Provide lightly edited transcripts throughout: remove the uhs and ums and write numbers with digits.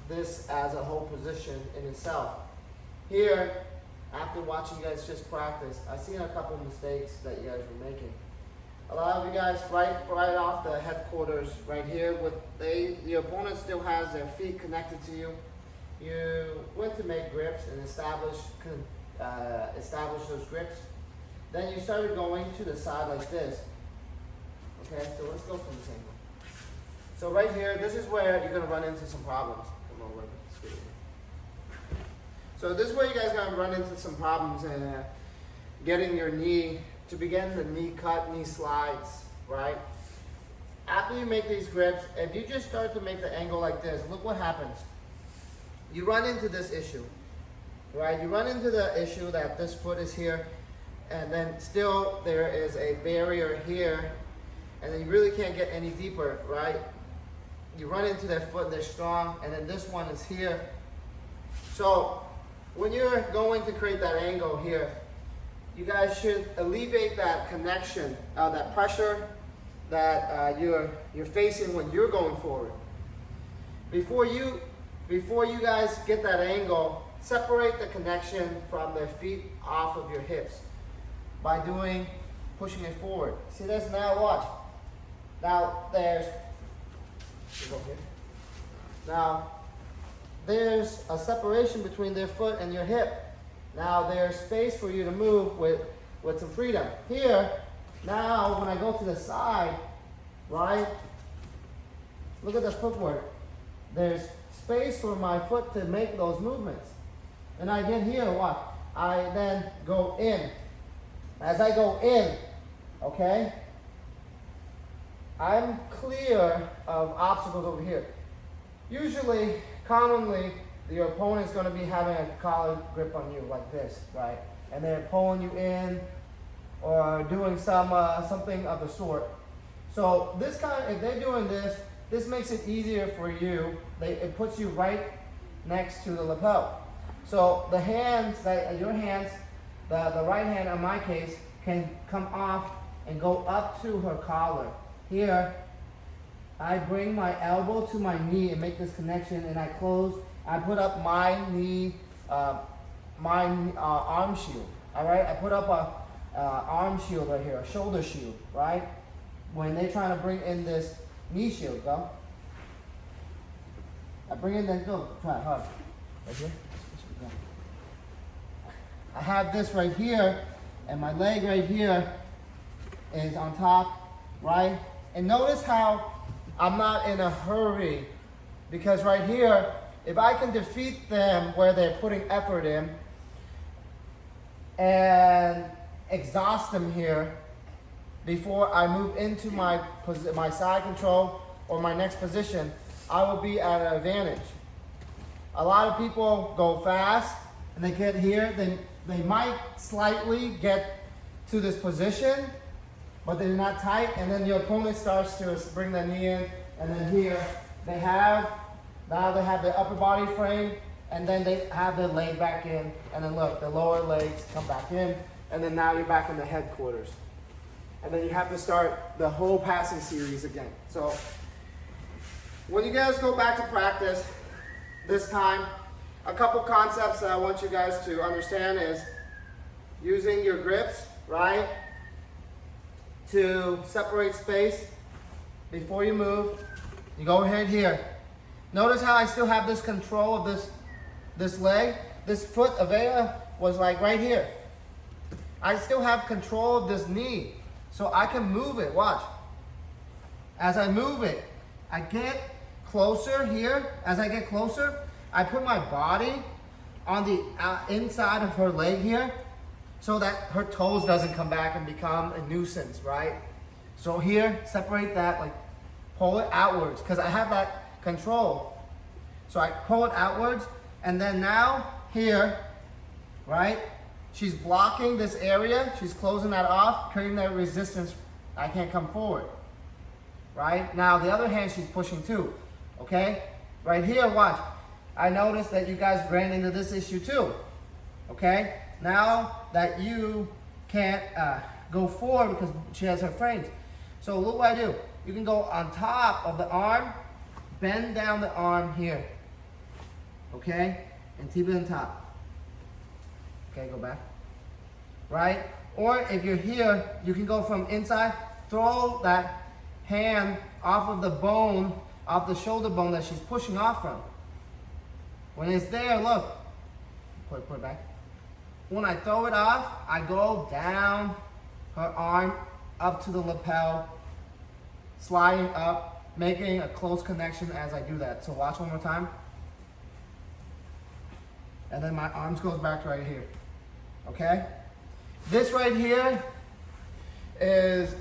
this as a whole position in itself. Here, after watching you guys just practice, I've seen a couple mistakes that you guys were making. A lot of you guys, right off the headquarters, right here, the opponent still has their feet connected to you. You went to make grips and establish those grips. Then you started going to the side like this. Okay, so let's go from this angle. So right here, this is where you're gonna run into some problems. Come over. So this is where you guys are gonna run into some problems and getting your knee, to begin the knee cut, knee slides, right? After you make these grips, if you just start to make the angle like this, look what happens. You run into this issue, right? You run into the issue that this foot is here, and then still there is a barrier here, and then you really can't get any deeper, right? You run into their foot, they're strong, and then this one is here. So when you're going to create that angle here, you guys should alleviate that connection, that pressure that you're facing when you're going forward. Before you guys get that angle, separate the connection from their feet off of your hips by pushing it forward. See this now? Watch. Now there's a separation between their foot and your hip. Now there's space for you to move with some freedom. Here, now when I go to the side, right? Look at the footwork. There's space for my foot to make those movements. And I get here, watch. I then go in. As I go in, okay, I'm clear of obstacles over here. Usually, commonly, your opponent's going to be having a collar grip on you like this, right? And they're pulling you in or doing something of the sort. So if they're doing this makes it easier for you. It puts you right next to the lapel. So your hands, the right hand in my case, can come off and go up to her collar. Here, I bring my elbow to my knee and make this connection, and I close. I put up my knee, arm shield. All right, I put up a arm shield right here, a shoulder shield, right? When they're trying to bring in this knee shield, go. I bring in, then go. Try it hard. Right here. I have this right here, and my leg right here is on top, right? And notice how I'm not in a hurry, because right here, if I can defeat them where they're putting effort in and exhaust them here before I move into my side control or my next position, I will be at an advantage. A lot of people go fast and they get here, they might slightly get to this position, but they're not tight, and then your opponent starts to bring the knee in, and then here now they have the upper body frame, and then they have their leg back in, and then look, the lower legs come back in, and then now you're back in the headquarters. And then you have to start the whole passing series again. So when you guys go back to practice this time, a couple concepts that I want you guys to understand is using your grips, right, to separate space before you move. You go ahead here. Notice how I still have this control of this leg. This foot, Avea, was like right here. I still have control of this knee, so I can move it. Watch. As I move it, I get closer here. As I get closer, I put my body on the inside of her leg here, so that her toes doesn't come back and become a nuisance, right? So here, separate that, like pull it outwards, because I have that control. So I pull it outwards, and then now here, right? She's blocking this area. She's closing that off, creating that resistance. I can't come forward, right? Now the other hand, she's pushing too, okay? Right here, watch. I noticed that you guys ran into this issue too, okay? Now that you can't go forward because she has her frames. So look what I do. You can go on top of the arm, bend down the arm here. okay? And keep it on top. Okay, go back. Right? Or if you're here, you can go from inside, throw that hand off of the bone, off the shoulder bone that she's pushing off from. When it's there, look, put it back. When I throw it off, I go down her arm up to the lapel, sliding up, making a close connection as I do that. So watch one more time. And then my arms goes back right here, okay? This right here is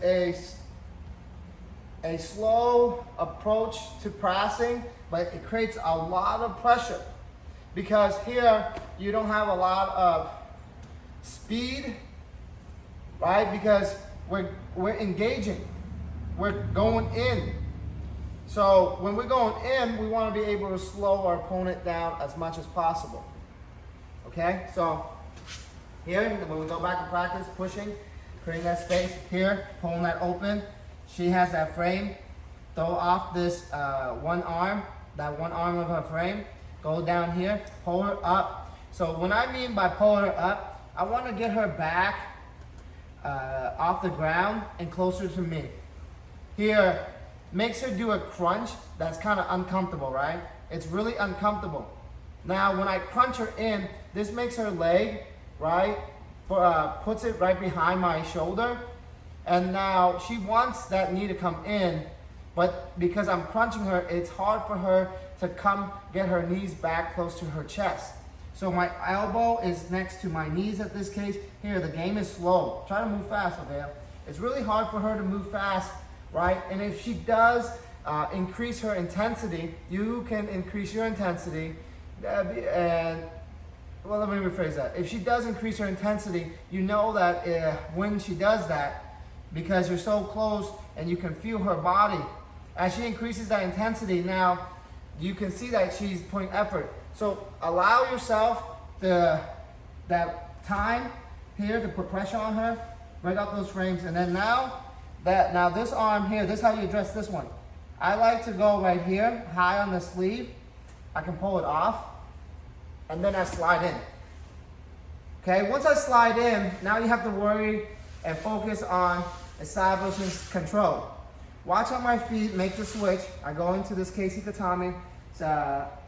a slow approach to pressing, but it creates a lot of pressure because here you don't have a lot of speed, right? Because we're engaging, we're going in. So when we're going in, we want to be able to slow our opponent down as much as possible. Okay, so here, when we go back to practice, pushing, creating that space, here, pulling that open. She has that frame. Throw off this one arm of her frame. Go down here, pull her up. So when I mean by pull her up, I want to get her back off the ground and closer to me. Here, makes her do a crunch that's kind of uncomfortable, right? It's really uncomfortable. Now, when I crunch her in, this makes her leg, right, puts it right behind my shoulder. And now she wants that knee to come in, but because I'm crunching her, it's hard for her to come get her knees back close to her chest. So my elbow is next to my knees at this case. Here, the game is slow. Try to move fast, Avea. It's really hard for her to move fast, right? And if she does increase her intensity, you can increase your intensity. And well, let me rephrase that. If she does increase her intensity, you know that when she does that, because you're so close and you can feel her body, as she increases that intensity, now you can see that she's putting effort. So allow yourself that time here to put pressure on her, break out those frames, and then now this arm here, this is how you address this one. I like to go right here, high on the sleeve. I can pull it off, and then I slide in. Okay, once I slide in, now you have to worry and focus on establishing control. Watch on my feet, make the switch. I go into this Casey Tatami,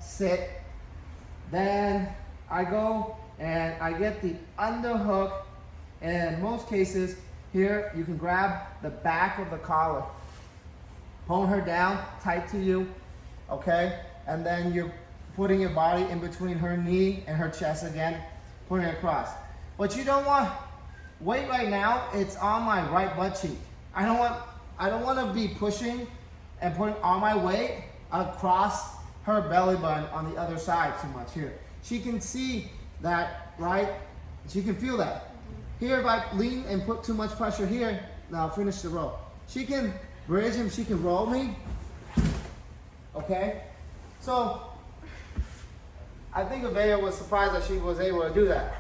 sit. Then I go and I get the underhook. And in most cases, here you can grab the back of the collar. Pull her down, tight to you, okay? And then you're putting your body in between her knee and her chest again, putting it across. But you don't want, weight right now, it's on my right butt cheek. I don't want to be pushing and putting all my weight across her belly button on the other side too much here. She can see that, right? She can feel that. Here, if I lean and put too much pressure here, now finish the row. She can bridge him, she can roll me. Okay? So, I think Avea was surprised that she was able to do that.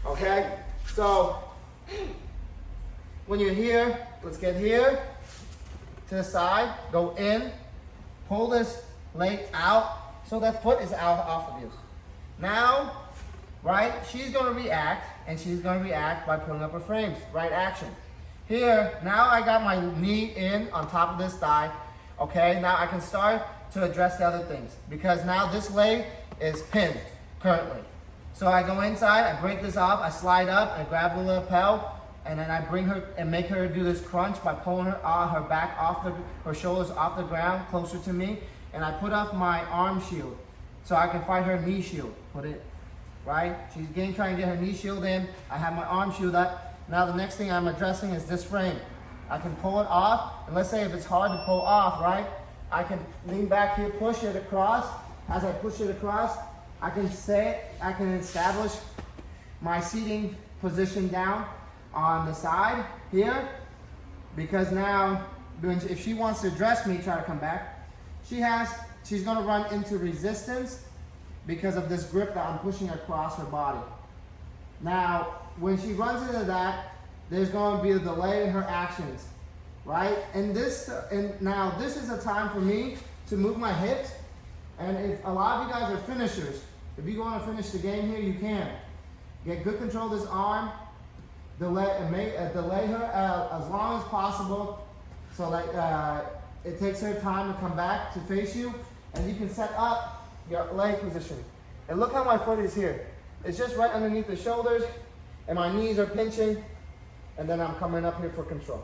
Okay? So, when you're here, let's get here, to the side, go in, pull this leg out, so that foot is out off of you. Now, right, she's gonna react, and she's gonna react by pulling up her frames, right action. Here, now I got my knee in on top of this thigh, okay? Now I can start to address the other things, because now this leg is pinned, currently. So I go inside, I break this off, I slide up, I grab the lapel, and then I bring her and make her do this crunch by pulling her back off her shoulders off the ground, closer to me, and I put up my arm shield so I can fight her knee shield. Put it, right? She's trying to get her knee shield in. I have my arm shield up. Now the next thing I'm addressing is this frame. I can pull it off, and let's say if it's hard to pull off, right? I can lean back here, push it across. As I push it across, I can establish my seating position down on the side here, because now if she wants to address me, try to come back, she's gonna run into resistance because of this grip that I'm pushing across her body. Now, when she runs into that, there's going to be a delay in her actions, right? And now this is a time for me to move my hips. And if a lot of you guys are finishers, If you want to finish the game here, you can. Get good control of this arm. Delay her as long as possible, so that it takes her time to come back to face you, and you can set up your leg position. And look how my foot is here. It's just right underneath the shoulders, and my knees are pinching, and then I'm coming up here for control.